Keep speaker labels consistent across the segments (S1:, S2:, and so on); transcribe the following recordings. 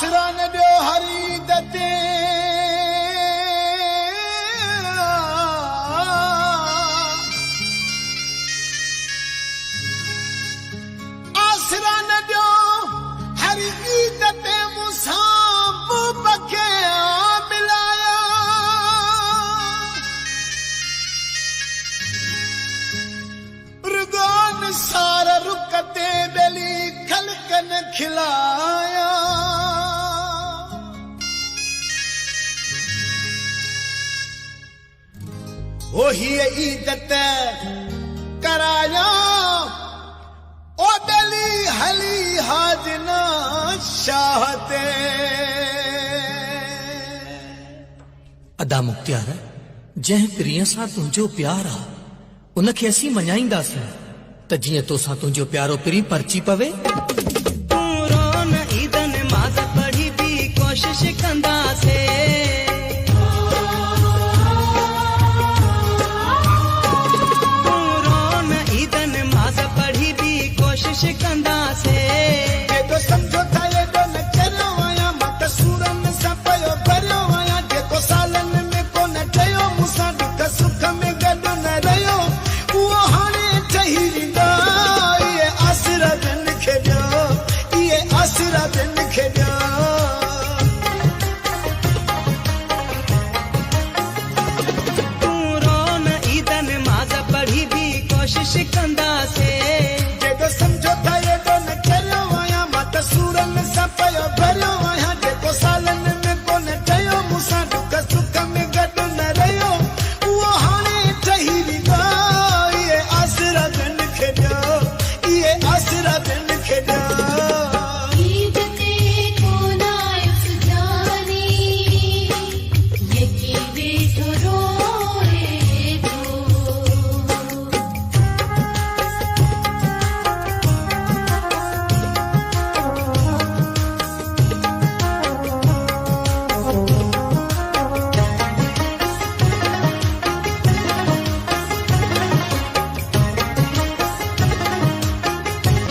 S1: आसरा न ॾियो हरी दते आसरा न ॾियो हरी दते मूंसां बखे मिलाया रुगोन सार रुकते बेली खलकन खिलाया वही ईदत कराया ओ बेली हली हाजना शाहते
S2: अदा मुख्तियार जंहिं प्रिय सां तुंहिंजो प्यार आ उनखे असीं मञाईंदासीं त जीअं तोसां तुंहिंजो प्यारो पिरी परची पवे
S3: ईदन माज़ पढ़ी बि कोशिश कंदासीं ईदन माज़ पढ़ी बि कोशिश कंदासीं
S1: जेको सम्झो था एॾो न चरियो आहियां मां त सूरनि सां पियो भरियो आहियां जेको सालनि में कोन चयो मूंसां दुख सुख में गॾु न रहियो उहो हाणे ठही वेंदा इहे आसरा दिन खे ॾियो इहे आसरा दिन खे ॾियो
S3: ईदन माज़ पढ़ी बि कोशिश कंदासीं
S1: जेको सम्झो था एॾो न चरियो आहियां मां त सूरनि सां पियो भरियो आहियां जेको सालनि में कोन चयो मूंसां दुख सुख में गॾु न रहियो उहो हाणे ठही वेंदा इहे आसरा दिन खे ॾियो इहे आसरा दिन खे ॾियो
S4: ईद ते कोन आयुसि जानी यकी वेठो रोए थो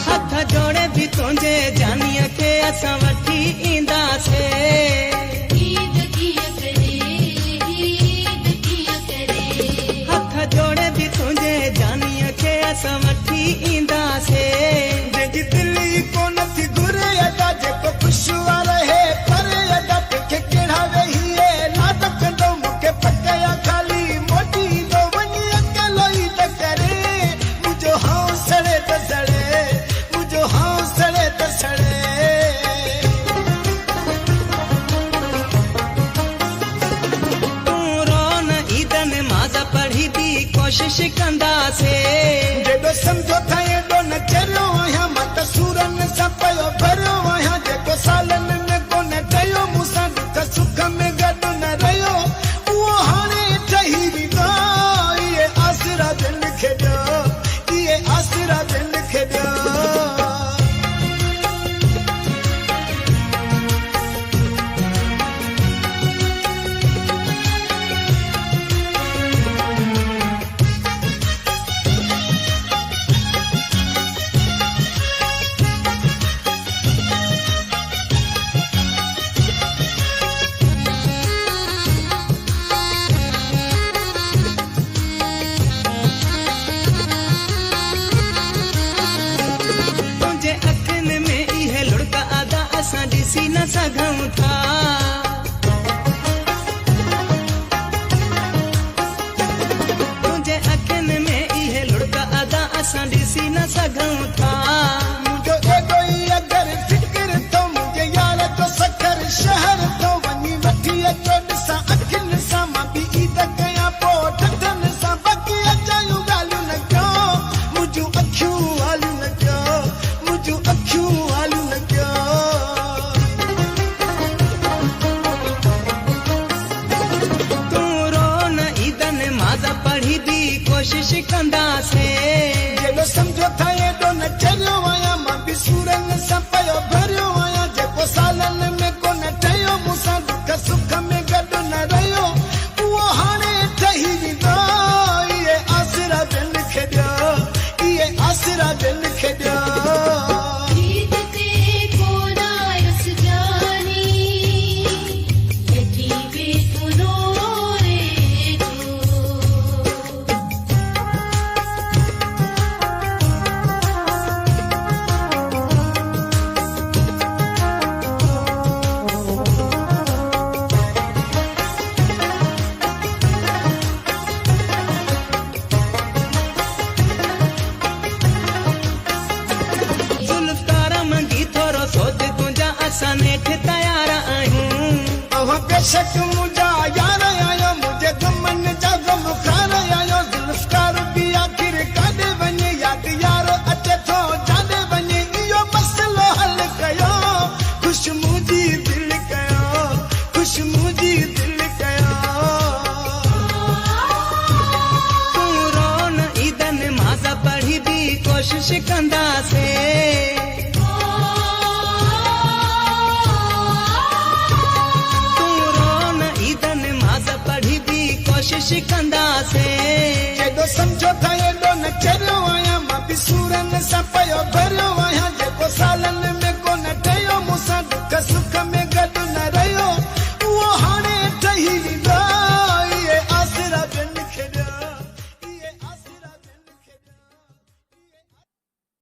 S3: हथ जोड़े बि तुंहिंजे जानीअ खे असां वठी ईंदासीं
S4: ईद कीअं करे
S3: हथ जोड़े बि तुंहिंजे जानीअ खे असां वठी ईंदासीं
S1: जंहिंजी दिलि कोन थी घुरे अदा जेको खुशवा रहे परे अदा कंहिंखे कहिड़ा वेही लाद कंदो मूंखे पकया खाली मोटी ईंदो वञी अकेलो ई त करे मुंहिंजो हौसले त सड़े मुंहिंजो हौसले त सड़े
S3: तूं रोन ईदन माज़ पढ़ी बि कोशिश कंदासीं
S1: जेको सम्झो था एॾो न चरियो आहियां मां त सूरनि सां पियो भरियो आहियां जेको सालनि में कोन चयो मूंसां दुख सुख में गॾु न रहियो उहो हाणे ठही वेंदा इहे आसरा दिल खे ॾियो इहे आसरा दिल खे ॾियो
S3: तुंहिंजे अखियुनि में इहे लुड़का अदा असां ॾिसी न सघूं था तुंहिंजे अखियुनि में इहे लुड़का अदा असां ॾिसी न सघूं था
S1: मुंहिंजो एॾो ई अगरि फिकिर थो मुंहिंजे यार जो सखर शहर थो वञी वठी अचो ॾिसां अखियुनि सां मां बि ईद कयां पोइ ठठनि सां बाक़ी अचायूं ॻाल्हियूं न कयो मुंहिंजूं अखियूं हालियूं न कयो मुंहिंजूं अखियूं हालियूं न कयो
S3: तूं रोन ईदन माज़ पढ़ी बि कोशिश कंदासीं
S1: जेको सम्झो था एॾो न चरियो आहियां मां बि सूरनि सां पियो भरियो आहियां जेको सालनि में कोन चयो मूंसां दुख सुख में गॾु न रहियो उहो हाणे ठही वेंदा इहे आसरा दिल खे ॾियो इहे आसरा दिल खे ॾियो
S4: ईद ते कोन आयुसि जानी
S3: असां नेठ तयार आहियूं
S1: ओह बेशक मुंहिंजा यार आयो मुंहिंजे गमन जा गम खार आयो ज़ुल्फ़कार बि आख़िर काॾे वञे यादि यार अचे थो जाॾे वञे इहो मसइलो हल कयो ख़ुशि मुंहिंजी दिलि कयो ख़ुशि मुंहिंजी दिलि कयो
S3: तूं रोन ईद नमाज़ पढ़ी बि कोशिश कंदासीं कोशिश कंदासीं
S1: जेॾो सम्झो था एॾो न चरियो आहियां मां बि सूरनि सां पियो भरियो